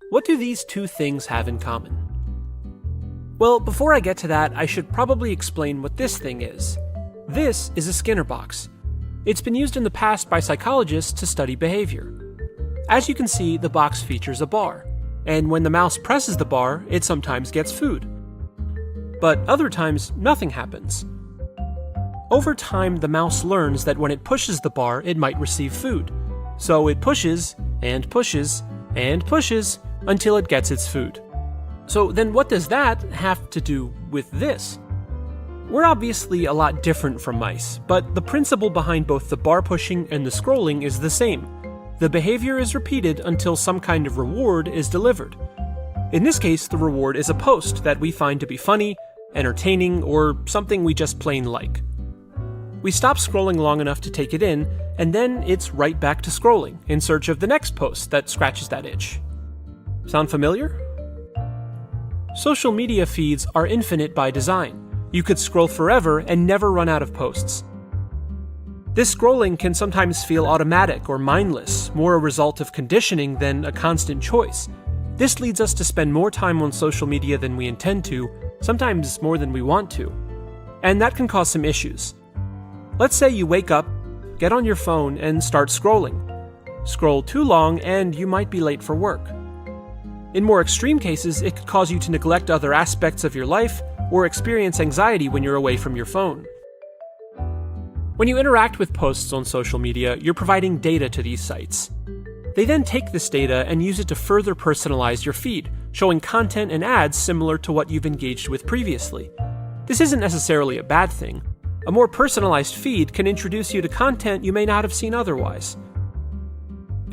what do these two things have in common? Well, before I get to that, I should probably explain what this thing is. This is a Skinner box. It's been used in the past by psychologists to study behavior. As you can see, the box features a bar, and when the mouse presses the bar, it sometimes gets food. But other times, nothing happens. Over time, the mouse learns that when it pushes the bar, it might receive food. So it pushes, and pushes, and pushes, until it gets its food. So then what does that have to do with this? We're obviously a lot different from mice, but the principle behind both the bar pushing and the scrolling is the same. The behavior is repeated until some kind of reward is delivered. In this case, the reward is a post that we find to be funny, entertaining, or something we just plain like. We stop scrolling long enough to take it in, and then it's right back to scrolling, in search of the next post that scratches that itch. Sound familiar? Social media feeds are infinite by design. You could scroll forever and never run out of posts. This scrolling can sometimes feel automatic or mindless, more a result of conditioning than a constant choice. This leads us to spend more time on social media than we intend to, sometimes more than we want to. And that can cause some issues. Let's say you wake up, get on your phone, and start scrolling. Scroll too long and you might be late for work. In more extreme cases, it could cause you to neglect other aspects of your life or experience anxiety when you're away from your phone. When you interact with posts on social media, you're providing data to these sites. They then take this data and use it to further personalize your feed, showing content and ads similar to what you've engaged with previously. This isn't necessarily a bad thing. A more personalized feed can introduce you to content you may not have seen otherwise.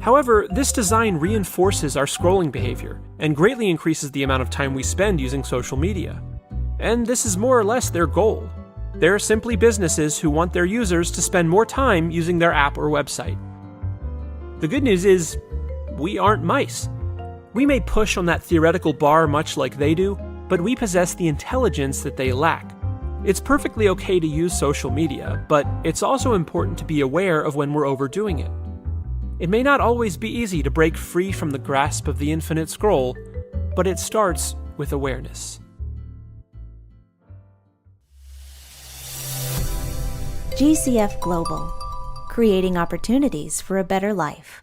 However, this design reinforces our scrolling behavior and greatly increases the amount of time we spend using social media. And this is more or less their goal. They're simply businesses who want their users to spend more time using their app or website. The good news is, we aren't mice. We may push on that theoretical bar much like they do, but we possess the intelligence that they lack. It's perfectly okay to use social media, but it's also important to be aware of when we're overdoing it. It may not always be easy to break free from the grasp of the infinite scroll, but it starts with awareness. GCF Global, creating opportunities for a better life.